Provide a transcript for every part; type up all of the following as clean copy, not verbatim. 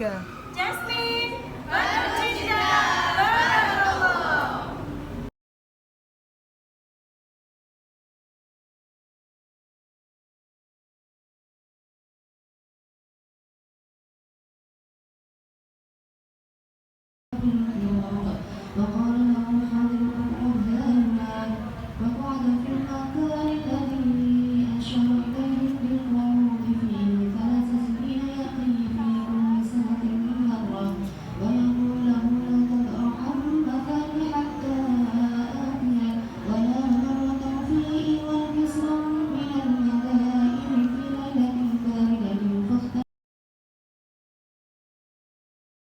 3. Jasmine, batu cinta, barakallah.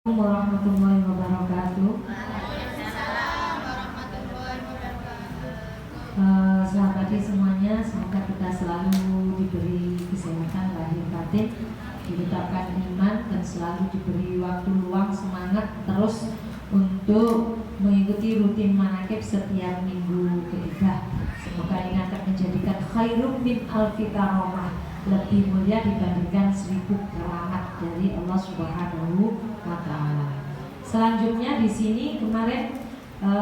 Warahmatullahi wabarakatuh. Selamat pagi semuanya. Semoga kita selalu diberi kesehatan lahir batin, diletakkan iman, dan selalu diberi waktu luang, semangat terus untuk mengikuti rutin manakib setiap minggu ketiga. Semoga ini akan menjadikan khairum min alfi karomah, lebih mulia dibandingkan 1000 keramat dari Allah Subhanahu wa Ta'ala. Selanjutnya di sini kemarin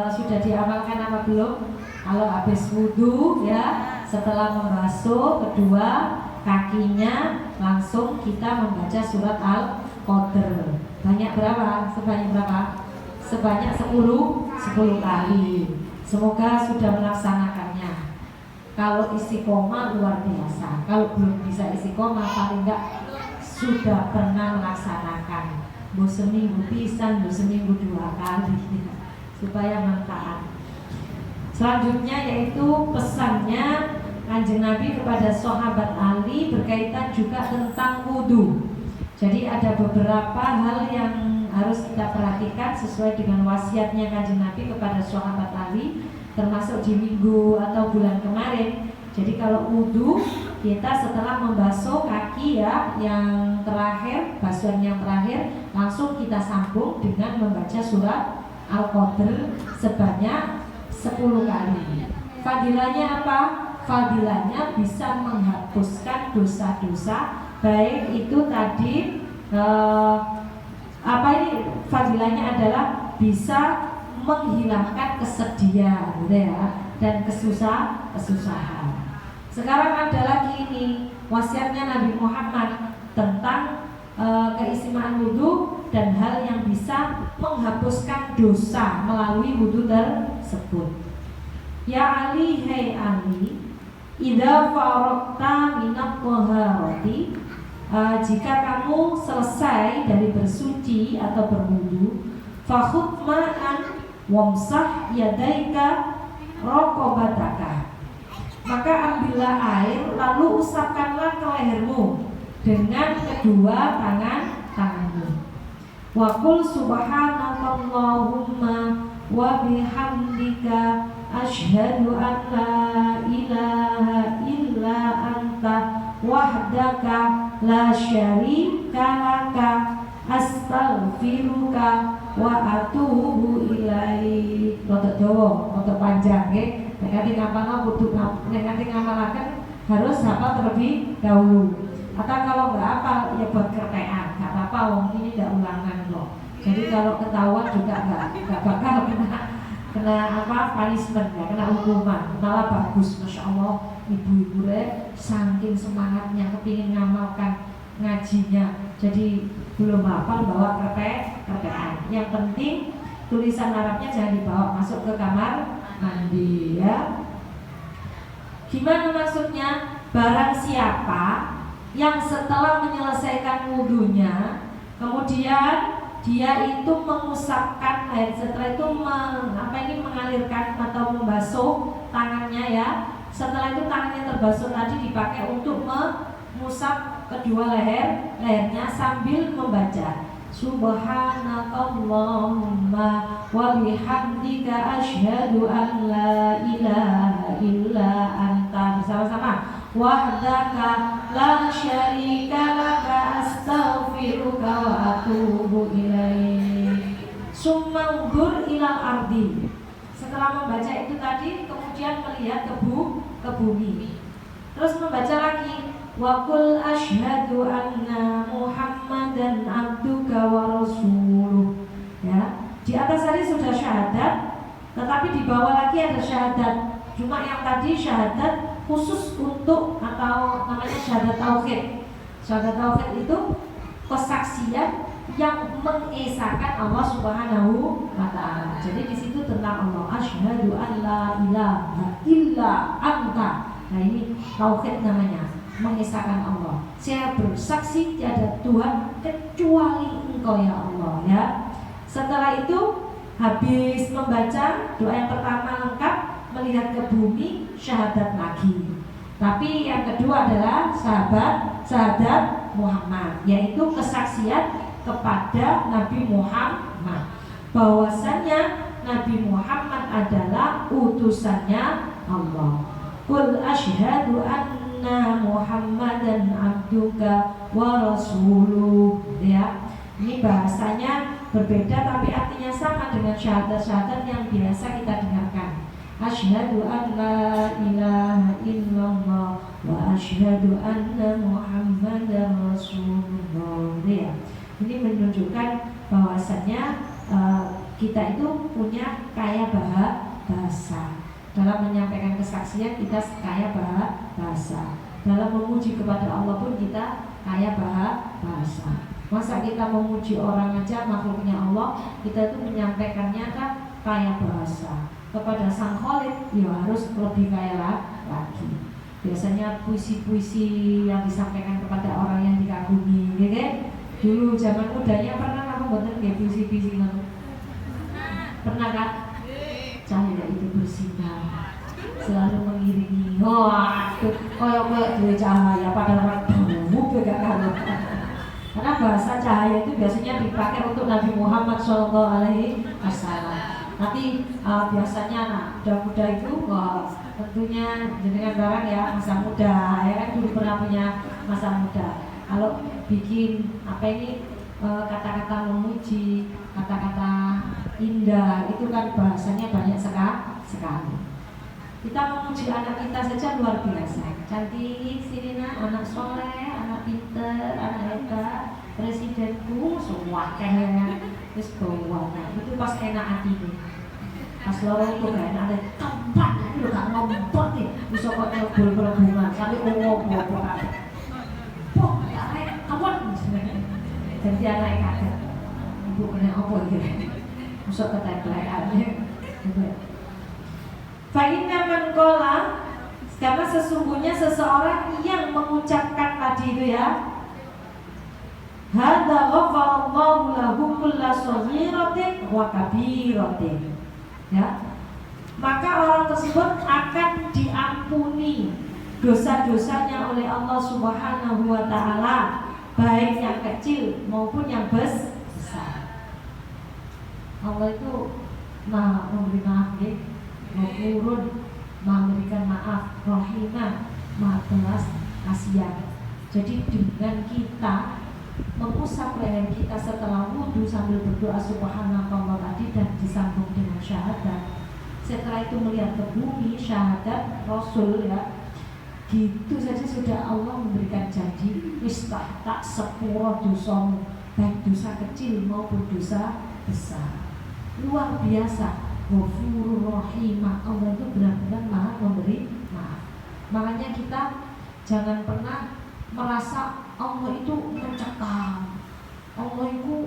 sudah diamalkan apa belum? Kalau habis wudhu ya, setelah membasuh kedua kakinya langsung kita membaca surat Al-Qadr. Banyak berapa? Sebanyak berapa? Sebanyak 10 kali. Semoga sudah melaksanakannya. Kalau istiqomah luar biasa. Kalau belum bisa istiqomah paling enggak sudah pernah melaksanakan. Seminggu pisan, seminggu 2 kali supaya manfaat. Selanjutnya yaitu pesannya Kanjeng Nabi kepada sahabat Ali berkaitan juga tentang wudhu. Jadi ada beberapa hal yang harus kita perhatikan sesuai dengan wasiatnya Kanjeng Nabi kepada sahabat Ali, termasuk di minggu atau bulan kemarin. Jadi kalau wudhu kita setelah membasuh kaki ya, yang terakhir, basuhan yang terakhir langsung kita sambung dengan membaca surat Al-Qadr sebanyak 10 kali. Fadilahnya apa? Fadilahnya bisa menghapuskan dosa-dosa, baik itu tadi fadilahnya adalah bisa menghilangkan kesedihan ya, dan kesusahan. Sekarang ada lagi ini wasiatnya Nabi Muhammad tentang keistimewaan wudhu dan hal yang bisa menghapuskan dosa melalui wudhu tersebut. Ya Ali, hai Ali, idza faraqta minat taharati, jika kamu selesai dari bersuci atau berwudu, fakhudh ma'an wamsah yadaika raqabataka, maka ambillah air lalu usapkanlah ke lehermu dengan kedua tanganmu. Wa qul subhanakallahumma wa bihamdika asyhadu an la ilaha illa anta wahdaka la syarika laka astaghfiruka wa atubu ilaik. Rodok dawa, rodok panjang nggih. Nek ati ngapal kudu ngamalaken harus hafal terlebih dahulu. Atau kalau nggak hafal ya buat kertean, nggak apa-apa, wong ini tidak ulangan loh. Jadi kalau ketahuan juga nggak bakal kena punishment, ya, kena hukuman, malah bagus. Masya Allah, ibu-ibu saking semangatnya kepingin ngamalkan ngajinya, jadi belum hafal bawa kertean. Yang penting tulisan Arabnya jangan dibawa masuk ke kamar mandi ya. Gimana maksudnya? Barang siapa yang setelah menyelesaikan wudhunya kemudian dia itu mengusapkan air, setelah itu mengalirkan atau membasuh tangannya ya, setelah itu tangannya terbasuh tadi dipakai untuk mengusap kedua lehernya sambil membaca Subhanakallahumma wa bihamdika asyhadu an la ilaha illa anta, bersama-sama, wahdaka la syarika laka astaghfiruka wa atubu ilaik. Summa undur ilal ardi. Setelah membaca itu tadi kemudian melihat ke bumi. Terus membaca lagi wa qul asyhadu anna Muhammadan abduka wa rasuluh. Ya, di atas tadi sudah syahadat, tetapi di bawah lagi ada syahadat. Cuma yang tadi syahadat khusus untuk atau namanya syahadat tauhid. Syahadat tauhid itu kesaksian yang mengesahkan Allah Subhanahu wa taala. Jadi di situ tentang Allah, asyhadu an la ilaha illa anta. Nah, ini tauhid namanya, mengesahkan Allah. Saya bersaksi tiada Tuhan kecuali Engkau ya Allah, ya. Setelah itu habis membaca doa yang pertama lengkap, melihat ke bumi, syahadat lagi. Tapi yang kedua adalah syahadat Muhammad, yaitu kesaksian kepada Nabi Muhammad bahwasanya Nabi Muhammad adalah utusannya Allah. Qul asyhadu anna Muhammadan abduka wa rasuluh. Ya, ini bahasanya berbeda tapi artinya sama dengan syahadat-syahadat yang biasa kita dengarkan. Asyhadu an la ilaha illallah wa asyhadu anna Muhammadar rasulullah. Ya. Ini menunjukkan bahwasannya kita itu punya kaya bahasa. Dalam menyampaikan kesaksian kita kaya bahasa. Dalam memuji kepada Allah pun kita kaya bahasa. Masa kita memuji orang aja, makhluknya Allah, kita itu menyampaikannya kan kaya bahasa. Kepada Sang Khalik ya harus lebih kaya lagi. Biasanya puisi-puisi yang disampaikan kepada orang yang dikagumi, ya kan? Dulu zaman mudanya pernah kamu buatan kayak puisi-puisi kamu? Pernah kan? Cahaya itu bersinar, selalu mengiringi. Wah, itu kayak dua cahaya pada waktu gak kalah. Karena bahasa cahaya itu biasanya dipakai untuk Nabi Muhammad SAW. Tapi biasanya anak muda-muda itu tentunya dengan barang ya masa muda, ya kan dulu pernah punya masa muda. Kalau bikin kata-kata memuji, kata-kata indah itu kan bahasanya banyak sekali. Kita memuji anak kita saja luar biasa. Cantik sini anak soleh, anak pinter, anak hebat, presidenku semua kayaknya terus bawahnya itu pas enak hati nih. Pas lorong itu gak enak ada tempat itu gak ngompot nih bisa kok nyebul berhubungan tapi ngomong kok ya kawan jadi anak kaget ibu kena apa gitu bisa ketemplekannya Fa'inna man qala, karena sesungguhnya seseorang yang mengucapkan tadi itu ya, hadza ghafarallahu lahu kulla shaghiratin wa kabiratin. Ya. Maka orang tersebut akan diampuni dosa-dosanya oleh Allah Subhanahu wa taala, baik yang kecil maupun yang besar. Allah itu Maha memberi maaf ya. Ghafurun, memberikan maaf, Rahimah, Maha belas kasihan. Jadi dengan kita mengusap leher kita setelah wudhu sambil berdoa subhanallah tadi dan disambung dengan syahadat, setelah itu melihat ke bumi, syahadat Rasul ya, gitu saja sudah Allah memberikan janji istah tak sepuro dosamu, baik dosa kecil maupun dosa besar. Luar biasa. Ghafurur Rahimah, Allah itu benar-benar Maha memberi maaf. Makanya kita jangan pernah merasa Allah itu mencekam, Allah itu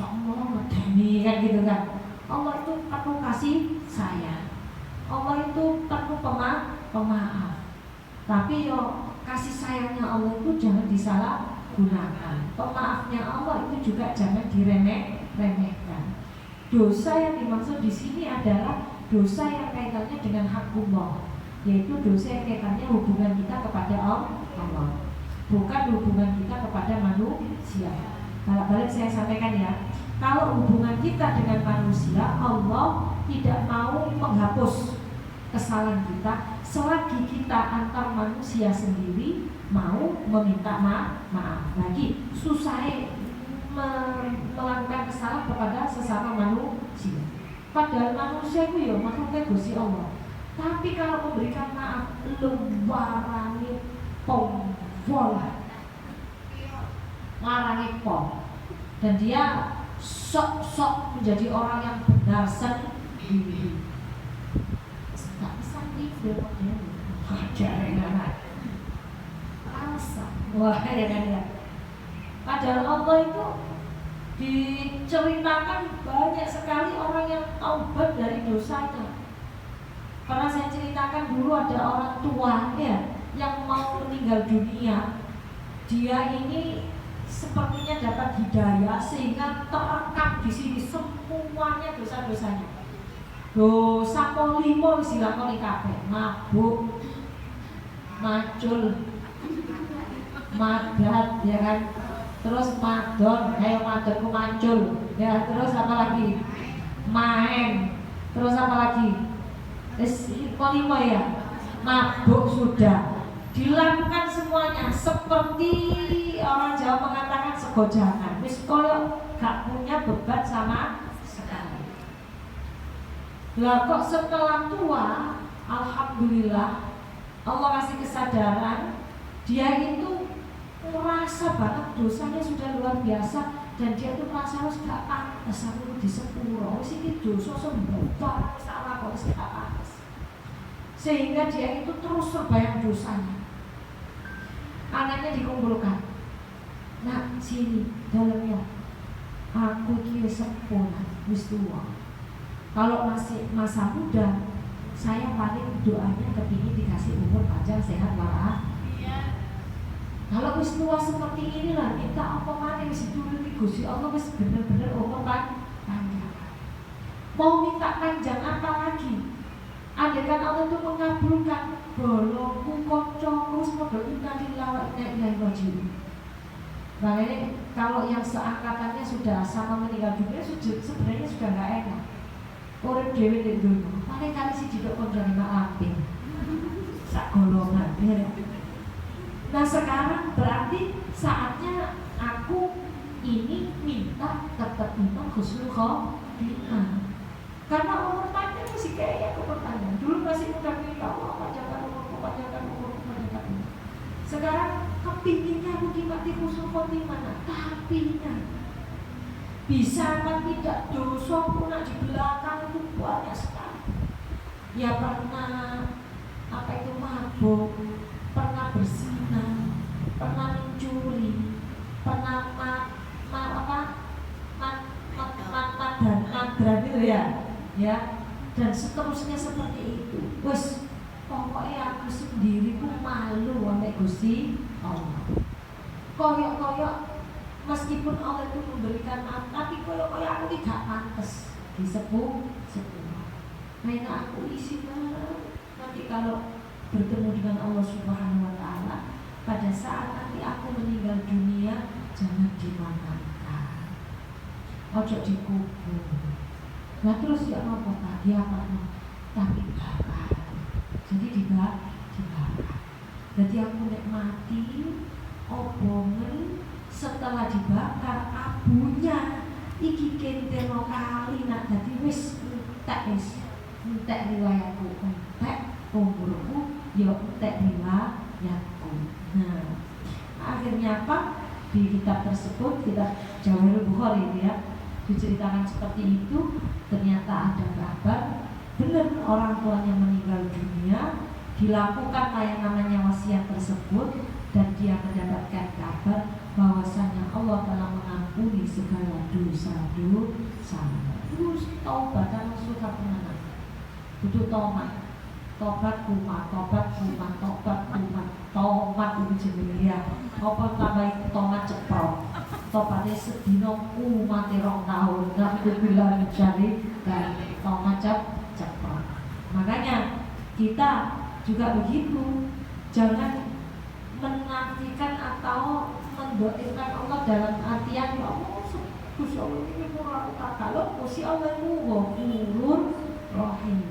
Allah medeni kan gitu kan. Allah itu penuh kasih sayang, Allah itu penuh pemaaf. Tapi yo kasih sayangnya Allah itu jangan disalahgunakan. Pemaafnya Allah itu juga jangan diremehkan. Dosa yang dimaksud di sini adalah dosa yang kaitannya dengan hak Allah, yaitu dosa yang kaitannya hubungan kita kepada Allah, bukan hubungan kita kepada manusia. Kalau balik saya sampaikan ya, kalau hubungan kita dengan manusia, Allah tidak mau menghapus kesalahan kita selagi kita antar manusia sendiri mau meminta maaf. Lagi susah melakukan kesalahan kepada sesama manusia. Padahal manusia itu ya makhluknya Gusti Allah. Tapi kalau memberikan maaf lewarani pom, warangi pom. dan dia sok-sok menjadi orang yang benar sendiri. Nggak bisa tidur model ajaran alasan. Wah ya. Padahal Allah itu diceritakan banyak sekali orang yang taubat dari dosanya. Pernah saya ceritakan dulu ada orang tua ya yang mau meninggal dunia. Dia ini sepertinya dapat hidayah sehingga terekam di sini semuanya dosa-dosanya. Dosa polimo wis dilakoni kabeh, mabuk, macul, madat ya kan. Terus madon, kayak madonku macul. Ya, terus apa lagi? Main. Terus apa lagi? Polimo ya. Mabuk sudah. Dilakukan semuanya seperti orang Jawa mengatakan segojangan. Wis koyo gak punya beban sama sekali. Lah kok setelah tua, alhamdulillah Allah kasih kesadaran, dia itu merasa banget dosanya sudah luar biasa dan dia itu merasa harus gak pantas aku di sepuro. Wis iki dosa sembuh, salah kok gak pantas. Sehingga dia itu terus terbayang dosanya. Anaknya dikumpulkan. Nak sini dalamnya. Aku kira sepuh, wis tua. Kalau masih masa muda, saya paling doanya kepingin dikasih umur panjang, sehat, walafiat. Kalau wis tua seperti inilah, minta apa mana wis dulu nih Gusti Allah wis bener-bener umur panjang. Mau minta panjang apa lagi? Andaikan Allah itu mengabulkan bolongku kocok terus modal innalillahi wa inna ilaihi raji'un. Makanya kalau yang seangkatannya sudah sama meninggal dunia sebenarnya sudah nggak enak. Orang dewi di dunia, paling kali sih tidak konjani maafin, sak golongan. Nah sekarang berarti saatnya aku ini minta tetap iman husnul khotimah. Karena umur panjang masih kayak umur panjang. Dulu masih muda minta Allah panjangkan umur, panjangkan umur. Sekarang kepinginnya aku dimati husnul khotimah. Tapinya bisa apa tidak dosa pun di belakang itu banyak sekali. Ya pernah apa itu mabuk, pernah berzina, pernah mencuri, pernah madran itu ya, dan seterusnya seperti itu. Wes pokoknya aku sendiri pun malu oleh Gusti Allah. Koyok meskipun Allah itu memberikan maaf, tapi koyok aku tidak pantas disepuh. Main aku isi nanti kalau bertemu dengan Allah Subhanahu Wa Taala pada saat nanti aku meninggal dunia, jangan dimakamkan, ojo dikubur. Nah terus ya apa Pak? Ya Pak, tapi bakar. Jadi dibakar. Jadi aku nek mati, obongan setelah dibakar abunya iki kenteno kali nak dadi wis entek riwayatku, entek umurku, ya entek riwayatku. Nah akhirnya apa? Di kitab tersebut, kitab Jawahirul Bukhari ya, diceritakan seperti itu. Ternyata ada kabar benar orang tuanya meninggal dunia, dilakukan yang namanya wasiat tersebut, dan dia mendapatkan kabar bahwasanya Allah telah mengampuni segala dosa-dosa. Terus taubat dan suka pengenang. Itu tomat kumat itu jenenge ya. Apa tambah tomat ceprot. Tomatnya sedino kumate 2 tahun. Nabi bilang jadi dan tomat ceprot. Makanya kita juga begitu. Jangan menafikan atau mendoakan Allah dalam artian ya Allah Gusti Allah ini murah kalau Gusti Allah itu Ghafurur Rahim.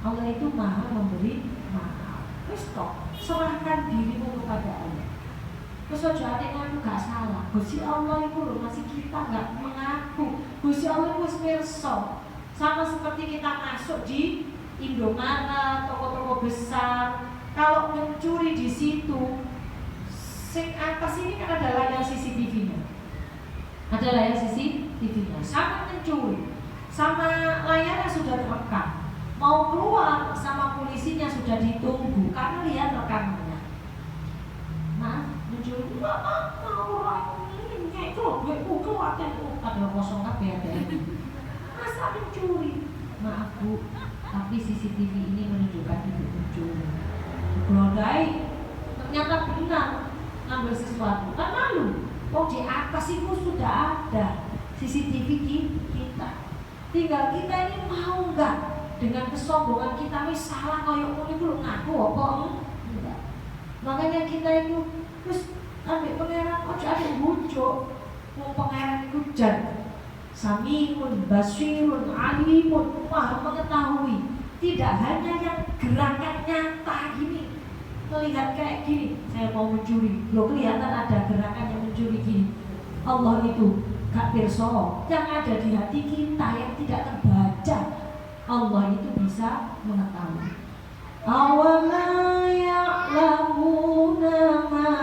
Allah itu Maha memberi maaf. Wis tok, serahkan dirimu kepada Allah. Terus aja aku gak salah. Gusti Allah itu loh masih kita gak mengaku. Gusti Allah itu pirsa. Sama seperti kita masuk di Indomaret, toko-toko besar. Kalau mencuri di situ, sing atas ini kan ada layar CCTV-nya. Ada layar CCTV-nya. Sama mencuri, sama layarnya sudah terekam. Mau keluar sama polisinya sudah ditunggu karena lihat rekamannya. Nah, mencuri nggak mau orang ini ngekro, gue keluar ada kosong kabeh ada. Masa mencuri? Maaf Bu, tapi CCTV ini menunjukkan itu mencuri. Brodai ternyata benar ngambil sesuatu, kan malu. Oh di atas itu sudah ada CCTV kita. Tinggal kita ini mau nggak dengan kesombongan kita ini salah kayak ngono iku ngaku apa enggak. Makanya kita itu terus ambil pangeran ojo ada bujuk. Wong pangeran itu jan Samiun, Basirun, Alimun, Maha mengetahui. Tidak hanya yang gerakan nyata gini, melihat kayak gini, saya mau mencuri, lo kelihatan ada gerakan yang mencuri gini. Allah itu gak pirsa, yang ada di hati kita yang tidak terbaca. Allah itu bisa mengetahui. Awala ya'lamuna ma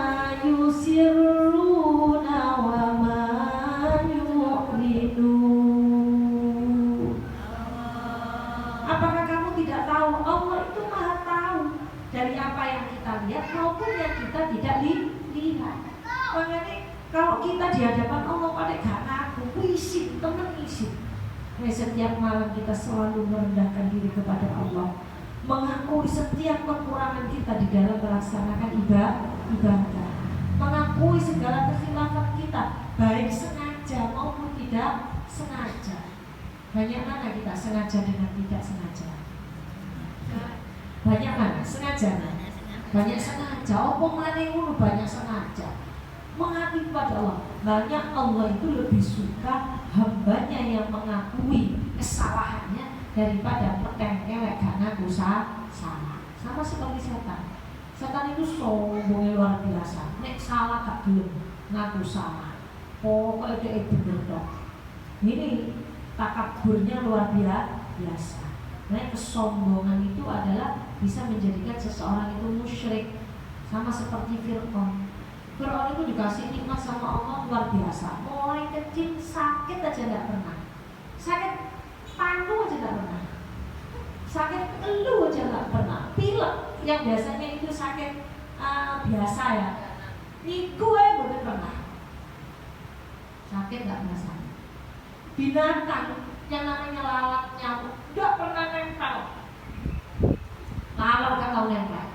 yusirruna wa ma yu'linun. Apakah kamu tidak tahu? Allah itu maha tahu dari apa yang kita lihat maupun yang kita tidak lihat. Makanya kalau kita di hadapan Allah pada gak ngaku, isin, temen isin. Setiap malam kita selalu merendahkan diri kepada Allah, mengakui setiap kekurangan kita di dalam melaksanakan ibadah, mengakui segala kekhilafan kita, baik sengaja maupun tidak sengaja. Banyak mana kita sengaja dengan tidak sengaja? Banyak mana? Sengaja kan? Banyak sengaja. Apa maning ngono banyak sengaja. Mengabdi kepada Allah. Banyak Allah itu lebih suka hambanya yang mengakui kesalahannya daripada petengkelek gak ngaku salah. Sama seperti setan. Setan itu sombongnya luar biasa. Nek salah gak belum ngaku salah. Pokoknya dia bener dong. Ini takaburnya luar biasa. Nah, kesombongan itu adalah bisa menjadikan seseorang itu musyrik. Sama seperti Fir'aun. Fir'aun itu dikasih nikmat sama Allah luar biasa. Mulai kecil sakit aja gak pernah. Sakit paru aja gak pernah. Sakit elu aja gak pernah. Pilek yang biasanya itu sakit biasa ya. Niku bukan pernah. Sakit gak pernah sakit. Binatang yang namanya lalat, nyamuk gak pernah nempel. Lalat gak tau nempel.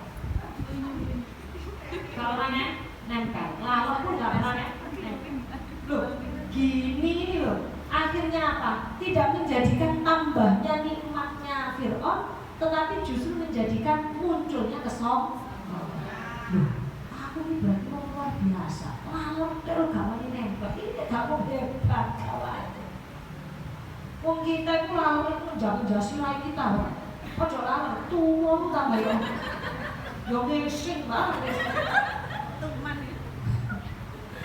Kalau nanya nempel, lalat pun gak pernah nempel. Loh, gini loh. Akhirnya apa? Tidak menjadikan tambahnya nikmatnya Fir'aun, tetapi justru menjadikan munculnya kesombongan. Loh, aku ini berarti mau luar biasa. Lalat kalau gak mau nempel, ini gak mau hebat kawan. Wong kita itu lawan itu menjaga-jasi lagi kita. Ojo lawan, tua tambah ya. Yo ngising banget.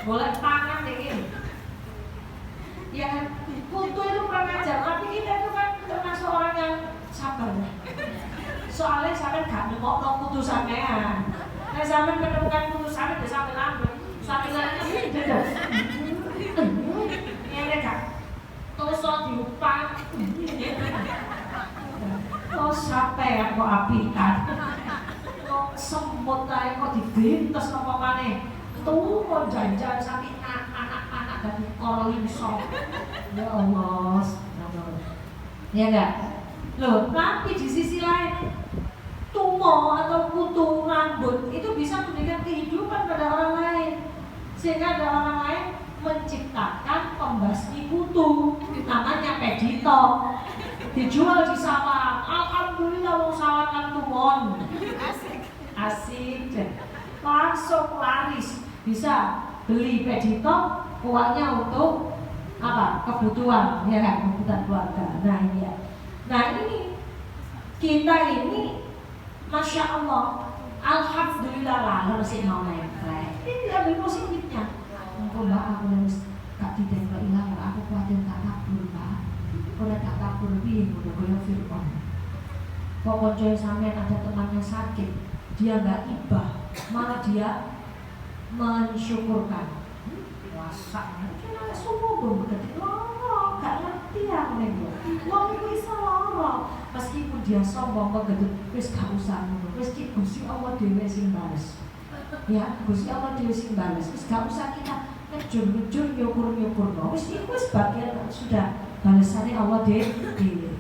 Boleh tangan deh ini. Ya kan, kutu itu kurang ajar, tapi kita itu kan termasuk orang yang sabar. Soalnya sampai gak nengok kutu sampean. Nah sampai menemukan kutu sampean dia sampai lambat. Sampai lagi dia. Ini kan. Toso diupang. Kok sampai kok apikan. Kok semut ae kok dibintes apa maneh. Tuh kok janjan sampai anak-anak dari koloni sok. Ya Allah. Ya enggak? Loh, tapi di sisi lain tumor atau kutu rambut itu bisa memberikan kehidupan pada orang lain. Sehingga ada orang lain menciptakan pembasmi kutu, namanya pedito, dijual di sawah. Alhamdulillah wong sawah kan tumon. Asik langsung laris, bisa beli pedito, uangnya untuk apa? Kebutuhan, ya kan, kebutuhan keluarga. Nah ini ya. Nah ini kita ini, masya Allah, alhamdulillah lah masih mau nempel. Ini lebih positifnya. Engkau mbak aku harus gak ditembak hilang, aku khawatir tak kabur mbak. Kalau tak kabur piye udah koyo Fir'aun. Kok koncoe sampean ada temannya sakit, dia nggak ibah, malah dia mensyukurkan. Puasanya kira semua belum begitu loro, gak ngerti aku nego. Wong iku iso loro, meskipun dia sombong begitu, wis gak usah ngono. Wis ki Gusti Allah dhewe sing bales. Ya, Gusti Allah dhewe sing bales. Wis gak usah kita ngejur-ngejur nyukur-nyukur. Wis iku wis bagian sudah balasannya Allah dhewe.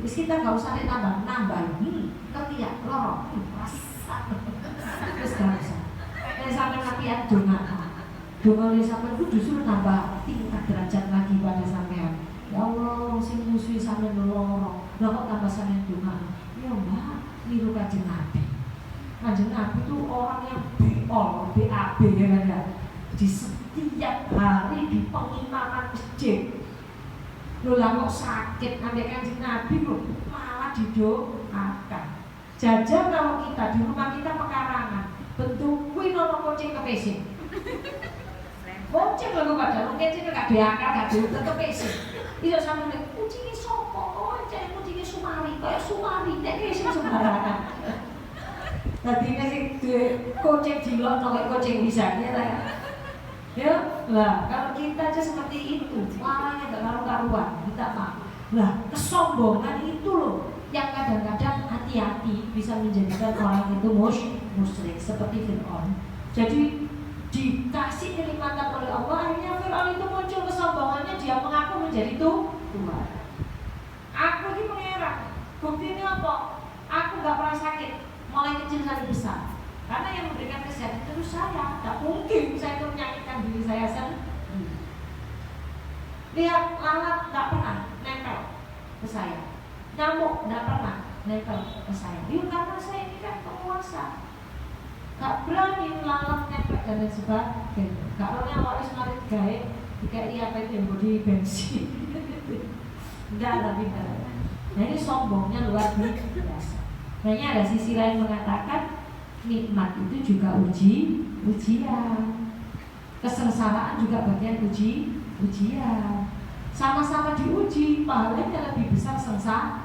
Wis kita gak usah nambah. Ngerti ya? Loro. Rasa. Wis gak usah. Sampai latihan donga oleh sampean ku justru nambah tingkat derajat lagi pada sampean. Ya Allah, sing musuhi sampean loro. Lah kok tambah sampean donga. Ya Mbak, niru Kanjeng Nabi. Kanjeng Nabi itu orang yang BAB ya kan ya. Di setiap hari di pengimaman masjid. Lho lah kok sakit ambek Kanjeng Nabi kok malah didoakan. Jajal kalau kita di rumah kita pekarangan, bentuk kuwi nono kucing kepesin. Kucing lho padahal kucing gak diakal, gak diutek kepesin. Iso sampe kucinge sapa? Kucinge Sumari, kaya Sumari nek sing sembarangan. Dadi nek sing kucing dilokno kaya kucing bisa ya. Ya, lah kalau kita aja seperti itu, malahnya gak karu-karuan, kita mah. Lah, kesombongan itu loh yang kadang-kadang hati-hati bisa menjadikan orang itu musyrik seperti Fir'aun. Jadi dikasih kenikmatan oleh Allah, akhirnya Fir'aun itu muncul kesombongannya, dia mengaku menjadi Tuhan. Aku ini mengerang, buktinya apa? Aku gak pernah sakit, mulai kecil sampai besar. Karena yang memberikan kesehatan itu saya, tak mungkin saya itu menyakitkan diri saya sendiri. Lihat lalat gak pernah nempel ke saya, nyamuk gak pernah nempel ke saya. Ya karena saya ini kan penguasa. Gak berani lalat nempel dan lain sebagainya. Gak pernah awalnya semarit gawe dikai apa itu yang bodi bensin. Enggak, tapi enggak. Nah ini sombongnya luar biasa. Makanya ada sisi lain mengatakan nikmat itu juga ujian. Kesengsaraan juga bagian ujian. Sama-sama diuji, pahalanya lebih besar sengsara.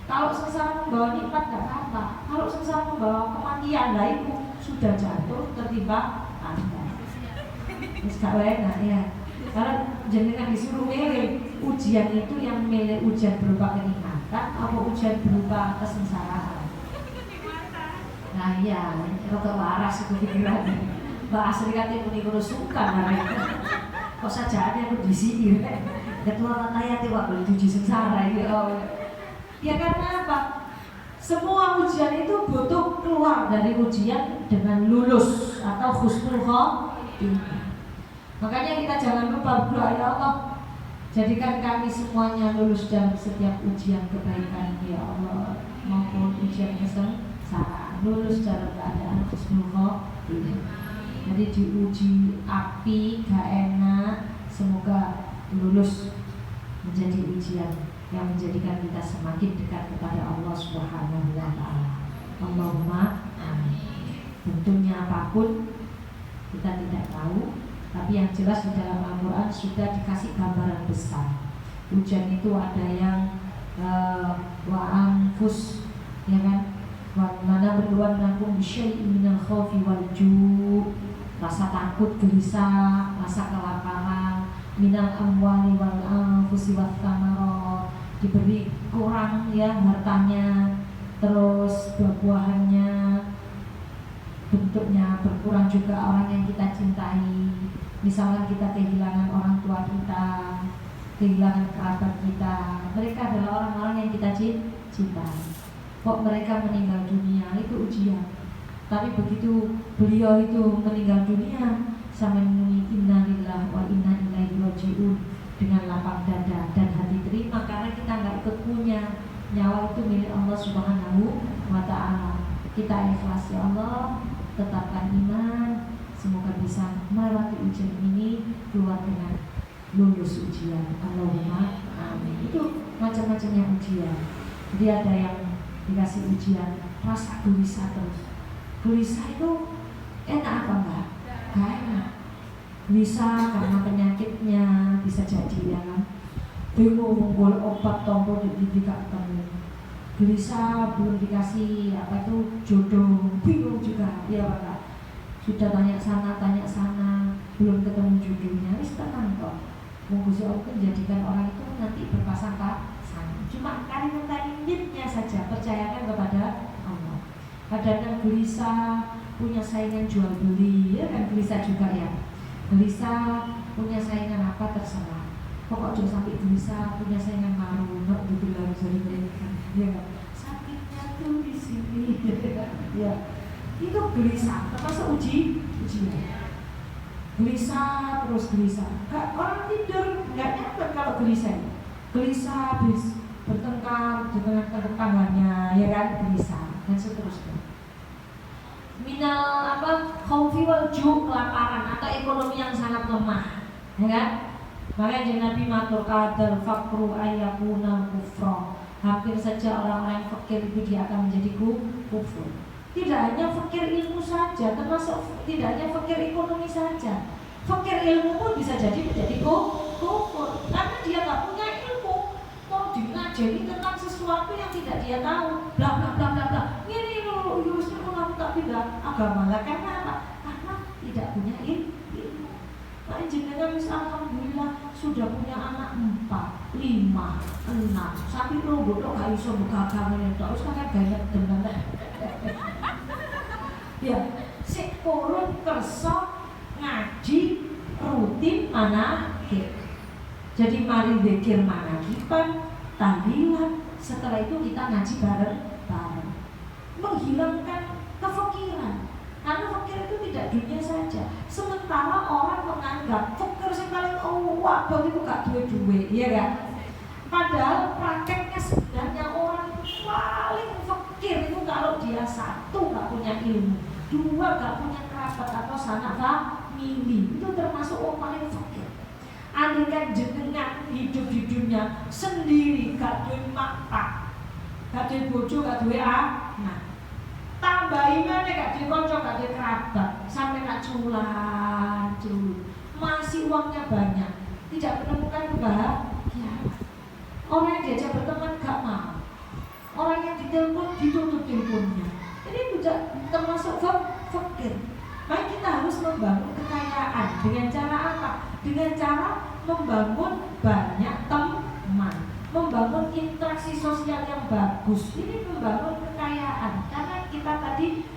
Kalau sengsara membawa nikmat tidak apa-apa. Kalau sengsara membawa kematian, lah itu sudah jatuh tertimpa Anda. Terus gak enak ya. Kalau jenengan disuruh milih ujian itu yang milih ujian berupa kenikmatan atau ujian berupa kesengsaraan. Nah iya, rokok waras itu pikirannya. Mbak Asri katanya punya suka mereka. Kok saja ada aku di sini. Ketua katanya tiba beli uji sengsara gitu. Ya karena apa? Semua ujian itu butuh keluar dari ujian dengan lulus atau husnul khotimah. Makanya kita jangan lupa berdoa, ya Allah, jadikan kami semuanya lulus dalam setiap ujian kebaikan, ya Allah, maupun ujian kesengsaraan, lulus dalam keadaan husnul khotimah. Jadi diuji api gak enak, semoga lulus menjadi ujian yang menjadikan kita semakin dekat kepada Allah Subhanahu wa Ta'ala. Allahumma amin. Bentuknya apapun kita tidak tahu, tapi yang jelas di dalam Al-Quran sudah dikasih gambaran besar. Ujian itu ada yang wa'anfus, ya kan? Mana berdoa menanggung bisyai'in minal khawfi wal ju', rasa takut, gelisah, rasa kelaparan, minal amwali wal anfusi wat thamarah, diberi kurang ya hartanya, terus buah-buahannya, bentuknya berkurang juga orang yang kita cintai. Misalkan kita kehilangan orang tua kita, kehilangan kerabat kita, mereka adalah orang-orang yang kita cintai. Kok mereka meninggal dunia, itu ujian. Tapi begitu beliau itu meninggal dunia, sampai muni inna lillahi wa inna ilaihi raji'un, dengan lapang dada dan hati terima, karena kita nggak ikut punya. Nyawa itu milik Allah Subhanahu wa Ta'ala. Kita ikhlas, ya Allah, tetapkan iman, semoga bisa melewati ujian ini, keluar dengan lulus ujian. Allahumma amin. Itu macam-macamnya ujian. Jadi ada yang dikasih ujian rasa gelisah terus. Gelisah itu enak apa enggak? Gak enak. Gelisah karena penyakitnya bisa jadi, ya kan? Bingung boleh obat tombol tidak ketemu. Gelisah belum dikasih apa itu jodoh, bingung juga, ya enggak? sudah tanya sana, belum ketemu jodohnya, wis tenang kok. Gusti Allah menjadikan orang itu nanti berpasangka sama. Cuma kalimat-kalimatnya saja percayakan kepada Allah. Kadang-kadang gelisah, punya saingan jual beli, ya kan gelisah juga ya. Gelisah, punya saingan apa terserah. Pokok jangan sampai gelisah, punya saingan malu, nak dibilang dari mereka, ya kan. Sakitnya tuh di sini, ya. Itu gelisah, termasuk ujian. Gelisah terus gelisah. Orang tidur nggak nyaman kalau gelisah. Gelisah habis bertengkar dengan tetangganya, ya kan, gelisah dan seterusnya. Minal khaufi wal ju', kelaparan atau ekonomi yang sangat lemah, ya kan? Makanya Nabi matur kadal fakru ayakuna kufra. Hampir saja orang-orang fakir itu dia akan menjadi kufur. Tidak hanya fakir ilmu saja, termasuk tidak hanya fakir ekonomi saja. Fakir ilmu pun bisa jadi menjadi kufur, karena dia nggak punya ilmu. Mau ngajari tentang sesuatu yang tidak dia tahu, bla bla bla bla bla. Ini loh, Yusuf kamu tak pindah agama lah. Karena apa? Karena tidak punya ilmu. Nah, jenengan alhamdulillah sudah punya anak 4, 5, 6. Sampai lo bodoh gak iso buka agama itu, harus kakek banyak dengan ya, sik kurun kersa ngaji rutin manakib. Jadi mari zikir manakiban, tahlilan, setelah itu kita ngaji bareng-bareng. Menghilangkan kefakiran. Karena fakir itu tidak dunia saja. Sementara orang menganggap fakir yang paling wabah itu gak duit-duit, iya kan? Padahal prakteknya sebenarnya orang paling fakir itu kalau dia 1 gak punya ilmu, 2 gak punya kerabat atau sanak famili, itu termasuk orang paling fakir. Andaikan jenengan hidup di dunia sendiri, gak duit mata, gak duit bojo, gak duit anak, tambahin mana gak duit konco, gak duit kerabat, sampai gak culan, masih uangnya banyak, tidak menemukan kebahagiaan. Orang yang diajak berteman gak mau, orang yang ditelepon ditutup teleponnya. Ini juga termasuk fakir. Maka kita harus membangun kekayaan. Dengan cara apa? Dengan cara membangun banyak teman, membangun interaksi sosial yang bagus. Ini membangun kekayaan. Karena kita tadi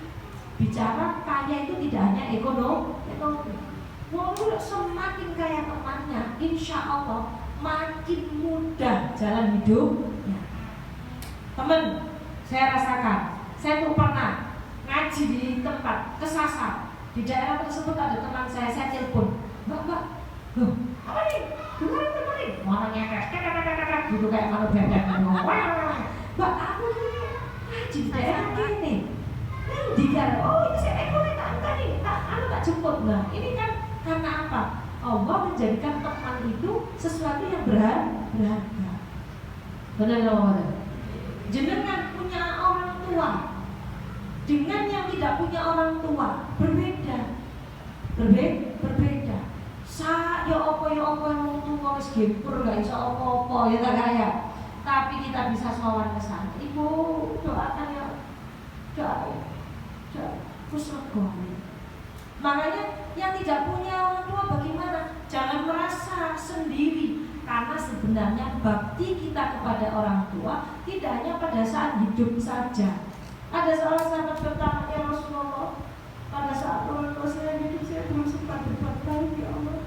bicara kaya itu tidak hanya ekonomi. Walaupun semakin kaya temannya, insya Allah makin mudah jalan hidupnya. Teman, saya rasakan, saya tuh pernah ngaji di tempat kesasar. Di daerah tersebut ada teman saya telepon, mbak, loh, apa nih? Dengarin teman nih, orangnya kayak gitu kayak malu bebek, mbak, aku ini ngaji di daerah gini. Dikira, oh ini saya ekonomi tak jemput. Nah, ini kan karena apa? Allah menjadikan teman itu sesuatu yang berharga. Benar nggak benar? Jenengan punya orang tua dengan yang tidak punya orang tua berbeda. Ya apa yang tua wis gempur gak iso apa-apa ya tak kaya. Tapi kita bisa sowan ke sana. Ibu doakan ya. Doa. Kusnul. Makanya yang tidak punya orang tua bagaimana? Jangan merasa sendiri. Karena sebenarnya bakti kita kepada orang tua tidak hanya pada saat hidup saja. Ada seorang sahabat bertanya, ya Rasulullah, pada saat orang tua saya hidup saya belum sempat berbuat baik, ya Allah.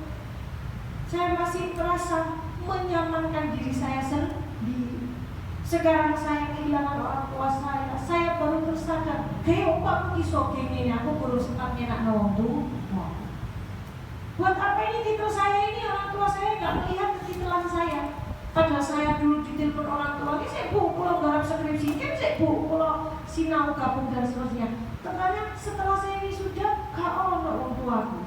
Saya masih merasa menyamankan diri saya sendiri. Sekarang saya kehilangan orang tua saya baru tersadar, kayak opa aku iso gini, aku perlu sempat nyenak wong tua. Buat apa ini titel saya ini, orang tua saya nggak melihat titelan saya. Padahal saya dulu ditelepon orang tua, ini saya bu, pulau garap skripsi, kan saya bu, pulau sinau gabung dan seterusnya. Ternyata setelah saya ini sudah kau orang tuaku.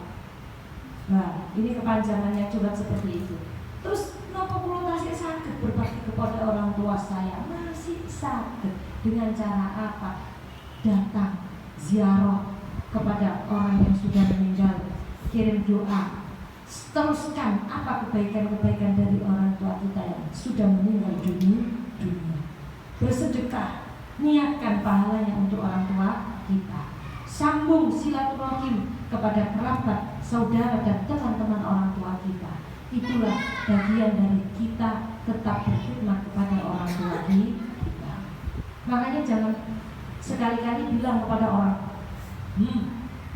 Nah, ini kepanjangannya curhat seperti itu. Terus nopo pulau tasik sakit berbakti kepada orang tua saya, masih sakit. Dengan cara apa? Datang ziarah kepada orang yang sudah meninggal, kirim doa, teruskan apa kebaikan-kebaikan dari orang tua kita yang sudah meninggal dunia. Bersedekah, niatkan pahalanya untuk orang tua kita. Sambung silaturahim kepada kerabat, saudara dan teman-teman orang tua kita. Itulah bagian dari kita tetap berkhidmat kepada orang tua kita. Makanya jangan sekali-kali bilang kepada orang,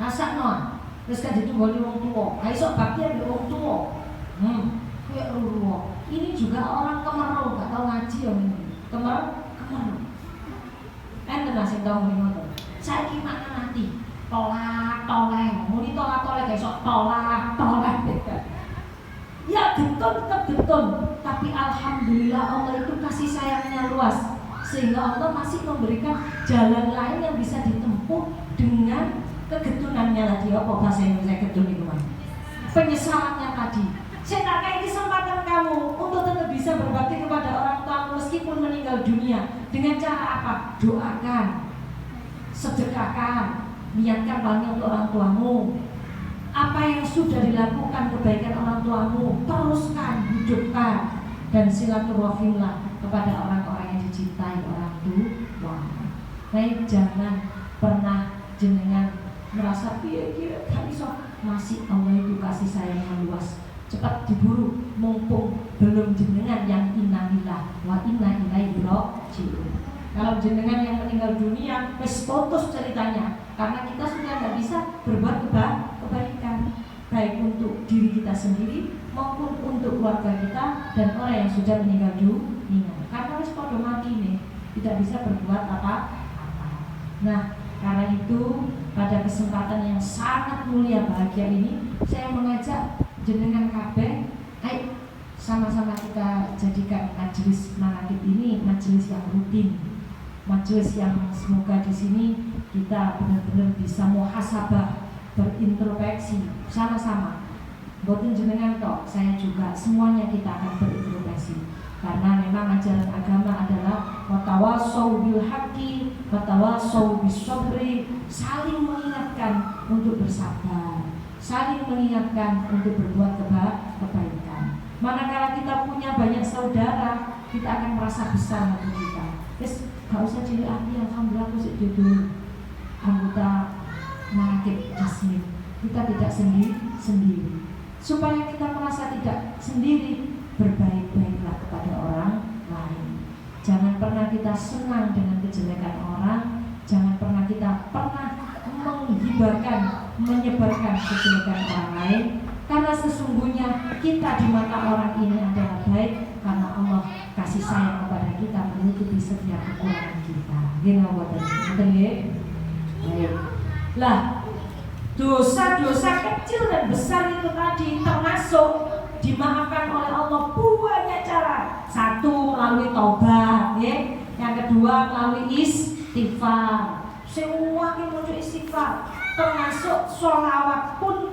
asak non, terus kan ditunggoni wong tua, iso bakti ambek wong tua. Kayak ruwo. Ini juga orang kemeru, gak tau ngaji ya ini. Kemeru. Enten sing tau muni ngoten. Saiki makna nanti tolak-toleh, muni tolak-toleh gak iso tolak-toleh. Ya getun, tapi alhamdulillah Allah itu kasih sayangnya luas, sehingga Allah masih memberikan jalan lain yang bisa ditempuh dengan kegetunannya tadi. Apa bahasa Indonesia getun itu, Mas? Penyesalannya tadi. Saya tak kasih kesempatan kamu untuk tetap bisa berbakti kepada orang tua meskipun meninggal dunia. Dengan cara apa? Doakan, sedekahkan, niatkan banyak untuk orang tuamu. Apa yang sudah dilakukan kebaikan orang tuamu, teruskan, hidupkan, dan silaturahimlah kepada orang-orang yang dicintai orang tua. Baik, jangan pernah jenengan merasa kira-kira masih Allah itu kasih sayang yang luas. Cepat diburu, mumpung belum jenengan yang innalillah wa inna ilaihi raji'un. Kalau jenengan yang meninggal dunia, wis putus ceritanya, karena kita sudah tidak bisa berbuat kebaikan, baik untuk diri kita sendiri maupun untuk keluarga kita dan orang yang sudah meninggal dunia. Karena wis padha mati nih, tidak bisa berbuat apa-apa. Nah, karena itu pada kesempatan yang sangat mulia bahagia ini, saya mengajak jenengan kabeh, ayo sama-sama kita jadikan majelis manaqib ini majelis yang rutin, majelis yang semoga di sini kita benar-benar bisa muhasabah, berintrospeksi sama-sama. Boten jenengan tok, saya juga, semuanya kita akan berintrospeksi. Karena memang ajaran agama adalah watawasau bil haqqi, watawasau bis sabri, saling mengingatkan untuk bersabar, saling mengingatkan untuk berbuat kebaikan. Manakala kita punya banyak saudara, kita akan merasa besar hati kita. Yes, gak usah cilik hati, alhamdulillah aku sih dulu anggota manaqib Jasmine. Kita tidak sendiri. Supaya kita merasa tidak sendiri, berbaik-baiklah kepada orang lain. Jangan pernah kita senang dengan kejelekan orang. Jangan pernah kita menggibarkan, menyebarkan kejelekan orang lain. Karena sesungguhnya kita di mata orang ini adalah baik, karena Allah kasih sayang kepada kita menutupi setiap kekurangan kita. Gini betul ya? Baik. Lah, dosa-dosa kecil dan besar itu tadi termasuk dimaafkan oleh Allah banyak cara. Satu, melalui taubat, ya. Yang kedua, melalui istighfar. Semua yang muncul istighfar, termasuk sholawat pun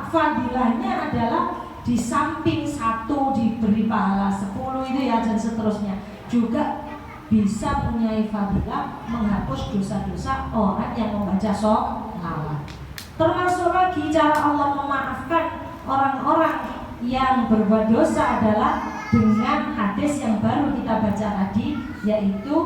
fadilahnya adalah di samping satu diberi pahala 10 itu ya, dan seterusnya juga bisa punya fadilah menghapus dosa-dosa orang yang membaca sholawat. Termasuk lagi cara Allah memaafkan orang-orang yang berbuat dosa adalah dengan hadis yang baru kita baca tadi, yaitu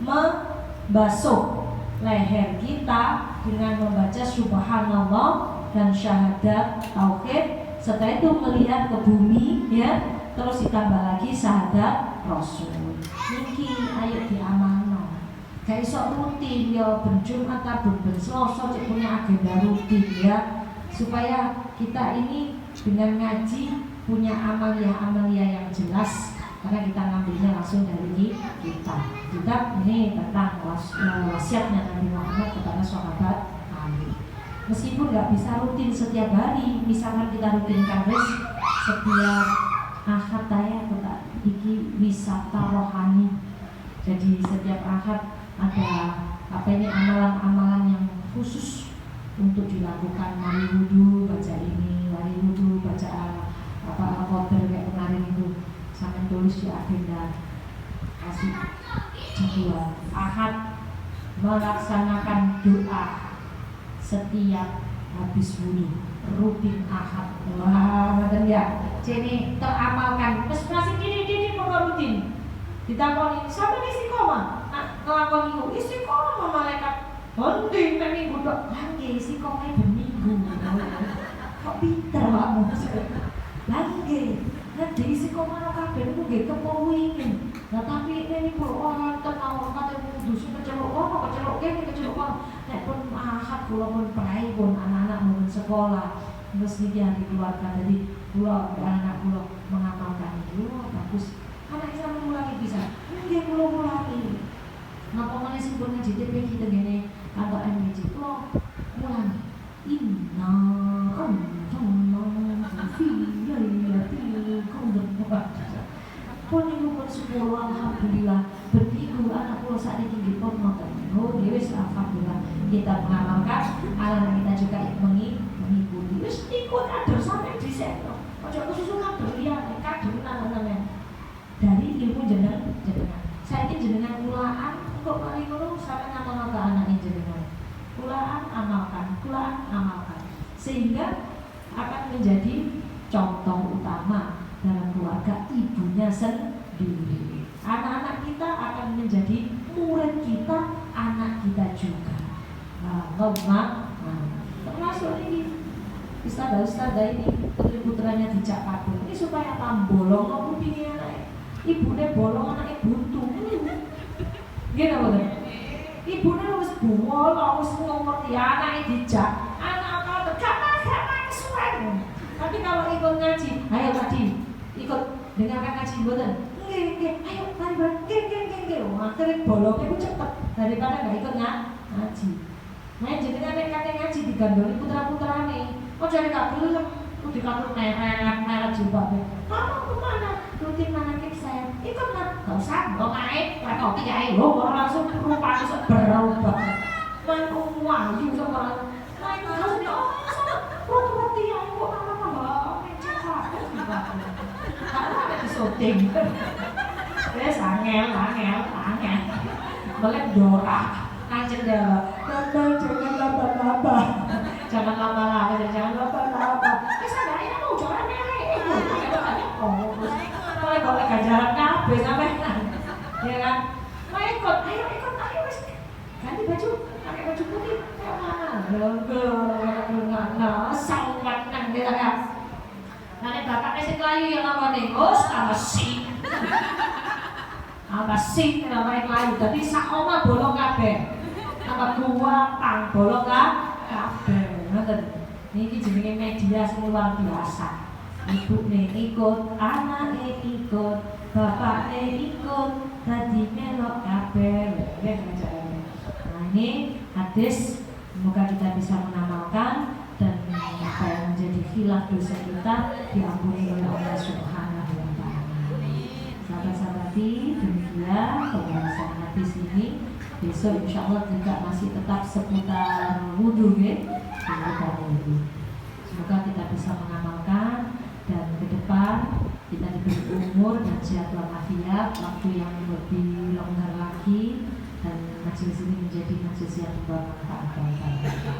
membasuh leher kita dengan membaca subhanallah dan syahadat tauhid. Setelah itu melihat ke bumi, ya, terus ditambah lagi syahadat Rasul. Niki ayo diamalno. Gak iso rutin ya, ben Jumat ben Selasa cek punya agenda rutin ya, supaya kita ini dengan ngaji punya amalia yang jelas, karena kita ngambilnya langsung dari kita. Ini tentang wasiatnya Nabi Muhammad kepada sahabat kami. Meskipun nggak bisa rutin setiap hari, misalkan kita rutinkan setiap Ahad ya, kita iki wisata rohani. Jadi setiap Ahad ada amalan-amalan yang khusus untuk dilakukan. Mari wudu baca ini, mari wudu baca al-Qadar kayak kemarin itu, sampai tulis di agenda, kasih jadwal. Ahad melaksanakan doa setiap habis wudu, rutin Ahad. Wah, betul ya. Jadi teramalkan. Terus masih gini mau rutin. Ditakoni, sama istiqomah. Nah, ngelakoni istiqomah malaikat. Penting minggu dok, lagi istiqomah berminggu. Kok pinter kamu? Lagi nggih, ngedi sing kok ana kabeh niku nggih kepengin. Lah tapi ini kok wonten mawon kate kudu sing kecelok kono, kecelok kene, kecelok kono. Nek pun ahad kula pun prai pun anak-anak mun sekolah. Terus niki hari keluarga jadi kula anak kula mengamalkan itu bagus. Anak saya mengulangi bisa. Nggih kula ngulangi. Napa meneh sing pun ngaji TPQ tengene kantor MBC kula ngulangi. Inna pun ibu pun sepuluh alhamdulillah beribu anak pulau saat ini tinggi pun ngoten oh wis alhamdulillah kita mengamalkan anak kita juga mengikuti wis ikut kader sampai di sana ojo kesusu kader liane kader namanya dari ilmu jenengan saya ingin jenengan kulaan kok mari ngono sampai ngamalkan anak jenengan kulaan amalkan sehingga akan menjadi contoh utama dalam keluarga ibunya sendiri. Anak-anak kita akan menjadi murid kita, anak kita juga. Termasuk ini ustadzah ini putranya dijak kabur. Ini supaya bolong no kupingnya anaknya. Ibunya bolong anaknya buntu. Gini apa? Ibunya harus buol, harus ngerti anaknya dijak. Anak kalau gak kesuwen. Tapi kalau ikut ngaji, ayo tadi ikut dengarkan ngaji boten. Nggih, ayo mari bareng. Nggih. Akhirnya bolongnya pun cepet daripada enggak ikut ngaji. Nah, jenengan nek kate ngaji digandoli putra-putrane. Kok jare gak gelem, kudu dikatur merek jilbabe. Kamu kemana? Rutin manakib saya. Ikut lah. Gak usah, kok naik, kopi ae lho, langsung rupane sok berubah. Main wayu sama main roti yang kok apa karena ada di syuting wes angel boleh dorak anjir dah jangan lama-lama bisa gak ya mau jangan boleh ganjaran kabeh sampai ya kan ayo ikut wes ganti baju pakai baju putih kayak mana sangat nang dia kan nanti bapaknya si Kelayu yang apa nih tambah sing namanya Kelayu jadi sak oma bolong kabeh tambah gua pang bolong kabeh ngoten niki jenenge media sing luar biasa ibu nih ikut anaknya ikut bapaknya ikut tadi melok kabeh nah ini hadis semoga kita bisa mengamalkan dan apa yang menjadi khilaf dosa kita diampuni oleh Allah Subhanahu wa Ta'ala. Sahabat-sahabati, demikian pembahasan hadis ini. Besok insya Allah juga masih tetap seputar wudhu ya. Semoga kita bisa mengamalkan dan ke depan kita diberi umur dan sehat walafiat, waktu yang lebih longgar lagi dan majelis ini menjadi majelis yang bermanfaat bagi kita.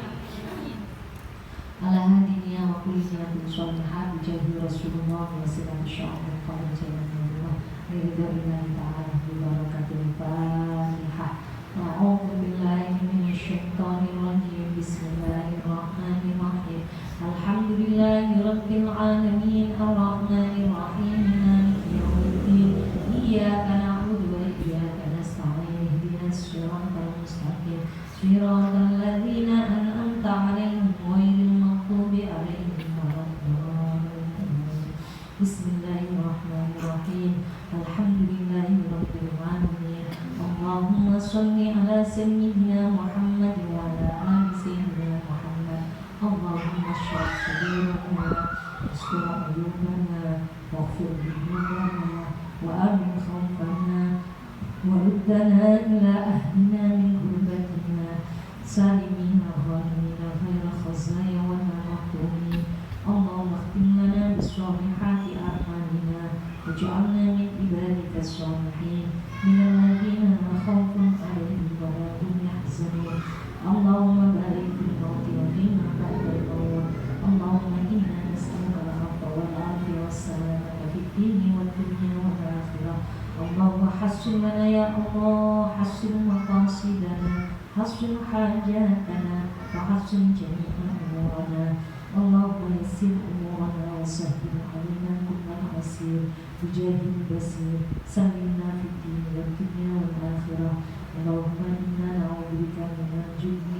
Alhamdulillah wa kulli niyatin sholihah bijahi Rasulullah wa sallallahu alaihi wa sallam. Ridha ta'ala bi barakatil Fatihah. A'udzu billahi minasyaitonir rajim. Bismillahirrahmanirrahim. Alhamdulillahi rabbil alamin arrahmanir rahim maliki yaumiddin. Iyyaka na'budu wa iyyaka nasta'in. Ihdinas siratal mustaqim. Siratal ladzina an'amta 'alaihim ghairil maghdubi 'alaihim waladdallin. Bismillahirrahmanirrahim. Alhamdulillahi rabbil alamin. Allahumma shalli ala sayyidina Muhammad wa ala ali sayyidina Muhammad. Allahumma shrah sadrana wastur uyubana waghfir dhunubana wa amin khawfana wa ruddana ila ahlina min ghurbatina salimina ghanimina ghaira khazaya wa mahtumin. Allahumma khtim lana bisolihati a'malina waj'alna min ibadika sholihin min alladhina la khawfun 'alaihim wa la hum yahzanun. Allahumma barik fil mauti wa fima ba'dal maut. Allahumma inna nas'aluka al-'afwa wal 'afiyata was-salamata fid dini wad dunya wal akhirah. Allahumma hassin lana ya Allah, hassin maqasidana, hassin hajatana wa hassin jami'a umurana. اللهم يسر أمورنا وسهل علينا كل عسير بجاه البصير سلمنا في الدين والدنيا والآخرة اللهم إنا نعوذ بك من الجبن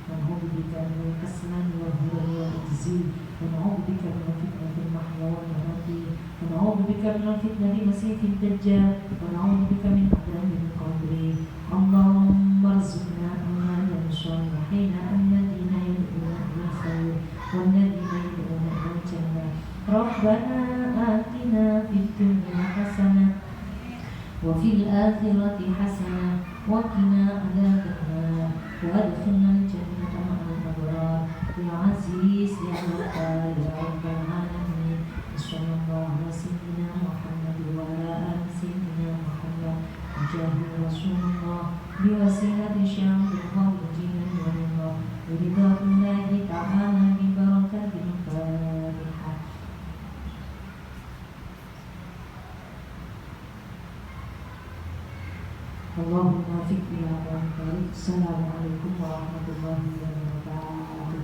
ونعوذ بك من الكسل والهرم والعجز ونعوذ بك من فتنة المحيا والممات ونعوذ بك من فتنة المسيح الدجال ونعوذ بك من عذاب القبر اللهم ارزقنا أموالا صالحين الذين يدعون إلى الخير والذين يدعون إلى الجنة ربنا آتنا في الدنيا حسنة وفي الآخرة حسنة وقنا عذاب النار وأدخلنا الجنة مع الأبرار يا عزيز يا غفار يا رب العالمين صلى الله على سيدنا محمد وعلى آل سيدنا محمد وجاه رسول الله بوسيلة شعب الخالدين من الله ورضا الله تعالى ببركة الفاتحة. اللهم وفق إلى طريق. السلام عليكم ورحمة الله وبركاته.